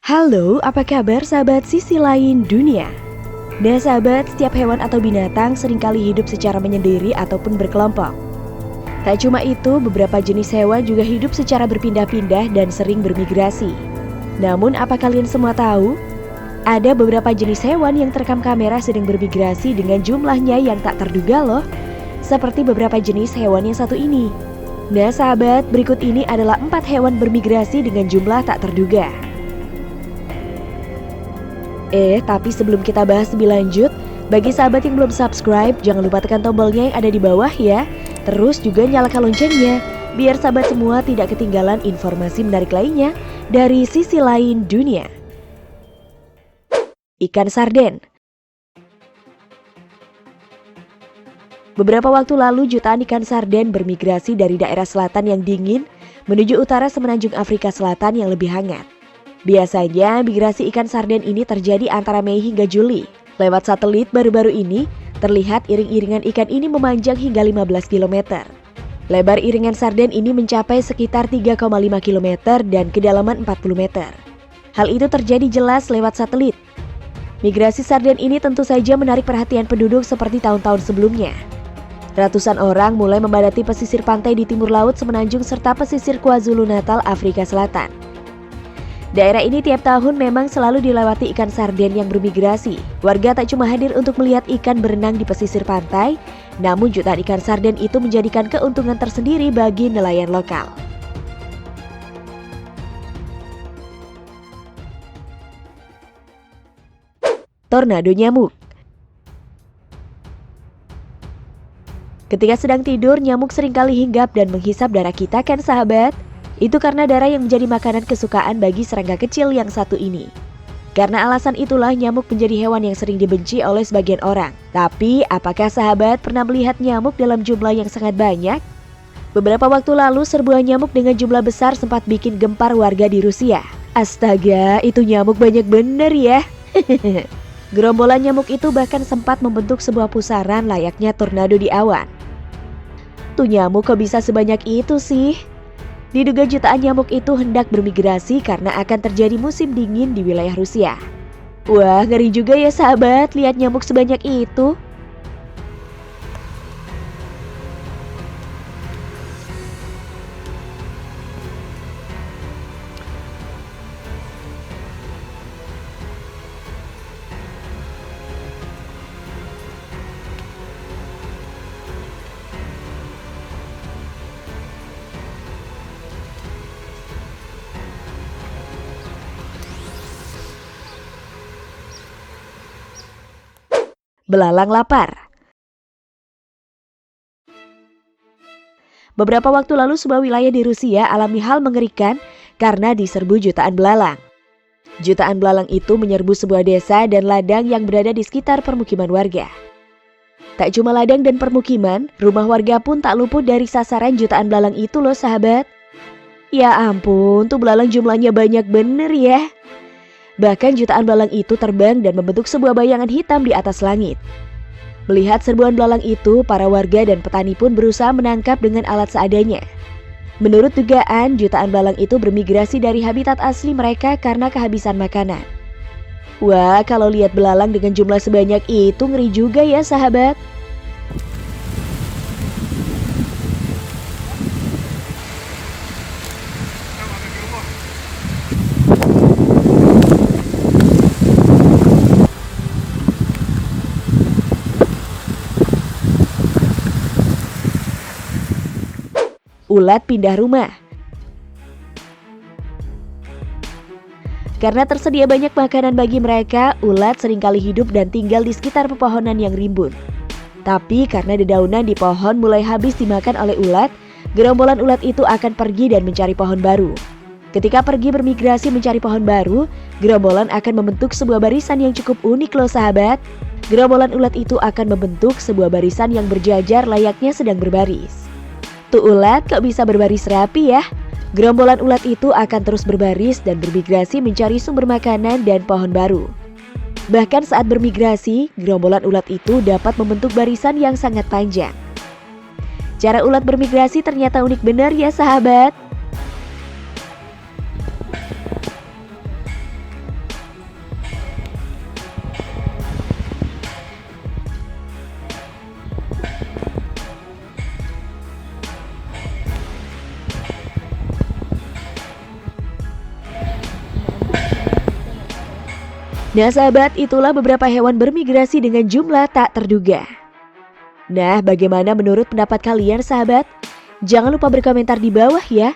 Halo, apa kabar sahabat sisi lain dunia? Nah sahabat, setiap hewan atau binatang seringkali hidup secara menyendiri ataupun berkelompok. Tak cuma itu, beberapa jenis hewan juga hidup secara berpindah-pindah dan sering bermigrasi. Namun apa kalian semua tahu? Ada beberapa jenis hewan yang terekam kamera sedang bermigrasi dengan jumlahnya yang tak terduga loh. Seperti beberapa jenis hewan yang satu ini. Nah sahabat, berikut ini adalah 4 hewan bermigrasi dengan jumlah tak terduga. Tapi sebelum kita bahas lebih lanjut, bagi sahabat yang belum subscribe, jangan lupa tekan tombolnya yang ada di bawah ya. Terus juga nyalakan loncengnya, biar sahabat semua tidak ketinggalan informasi menarik lainnya dari sisi lain dunia. Ikan sarden. Beberapa waktu lalu jutaan ikan sarden bermigrasi dari daerah selatan yang dingin menuju utara semenanjung Afrika Selatan yang lebih hangat. Biasanya migrasi ikan sarden ini terjadi antara Mei hingga Juli. Lewat satelit baru-baru ini, terlihat iring-iringan ikan ini memanjang hingga 15 km. Lebar iringan sarden ini mencapai sekitar 3,5 km dan kedalaman 40 meter. Hal itu terjadi jelas lewat satelit. Migrasi sarden ini tentu saja menarik perhatian penduduk seperti tahun-tahun sebelumnya. Ratusan orang mulai memadati pesisir pantai di timur laut semenanjung serta pesisir KwaZulu-Natal, Afrika Selatan. Daerah ini tiap tahun memang selalu dilewati ikan sarden yang bermigrasi. Warga tak cuma hadir untuk melihat ikan berenang di pesisir pantai, namun jutaan ikan sarden itu menjadikan keuntungan tersendiri bagi nelayan lokal. Tornado nyamuk. Ketika sedang tidur, nyamuk seringkali hinggap dan menghisap darah kita kan sahabat? Itu karena darah yang menjadi makanan kesukaan bagi serangga kecil yang satu ini. Karena alasan itulah nyamuk menjadi hewan yang sering dibenci oleh sebagian orang. Tapi, apakah sahabat pernah melihat nyamuk dalam jumlah yang sangat banyak? Beberapa waktu lalu, serbuan nyamuk dengan jumlah besar sempat bikin gempar warga di Rusia. Astaga, itu nyamuk banyak bener ya. Gerombolan nyamuk itu bahkan sempat membentuk sebuah pusaran layaknya tornado di awan. Tuh nyamuk kok bisa sebanyak itu sih? Diduga jutaan nyamuk itu hendak bermigrasi karena akan terjadi musim dingin di wilayah Rusia. Wah, ngeri juga ya sahabat, lihat nyamuk sebanyak itu. Belalang lapar. Beberapa waktu lalu sebuah wilayah di Rusia alami hal mengerikan karena diserbu jutaan belalang. Jutaan belalang itu menyerbu sebuah desa dan ladang yang berada di sekitar permukiman warga. Tak cuma ladang dan permukiman, rumah warga pun tak luput dari sasaran jutaan belalang itu loh sahabat. Ya ampun, tuh belalang jumlahnya banyak bener ya. Bahkan jutaan belalang itu terbang dan membentuk sebuah bayangan hitam di atas langit. Melihat serbuan belalang itu, para warga dan petani pun berusaha menangkap dengan alat seadanya. Menurut dugaan, jutaan belalang itu bermigrasi dari habitat asli mereka karena kehabisan makanan. Wah, kalau lihat belalang dengan jumlah sebanyak itu ngeri juga ya sahabat. Ulat pindah rumah. Karena tersedia banyak makanan bagi mereka, ulat seringkali hidup dan tinggal di sekitar pepohonan yang rimbun. Tapi karena dedaunan di pohon mulai habis dimakan oleh ulat, gerombolan ulat itu akan pergi dan mencari pohon baru. Ketika pergi bermigrasi mencari pohon baru, gerombolan akan membentuk sebuah barisan yang cukup unik loh sahabat. Gerombolan ulat itu akan membentuk sebuah barisan yang berjajar layaknya sedang berbaris. Tuh ulat kok bisa berbaris rapi ya? Gerombolan ulat itu akan terus berbaris dan bermigrasi mencari sumber makanan dan pohon baru. Bahkan saat bermigrasi, gerombolan ulat itu dapat membentuk barisan yang sangat panjang. Cara ulat bermigrasi ternyata unik benar ya sahabat. Nah sahabat, itulah beberapa hewan bermigrasi dengan jumlah tak terduga. Nah, bagaimana menurut pendapat kalian sahabat? Jangan lupa berkomentar di bawah ya.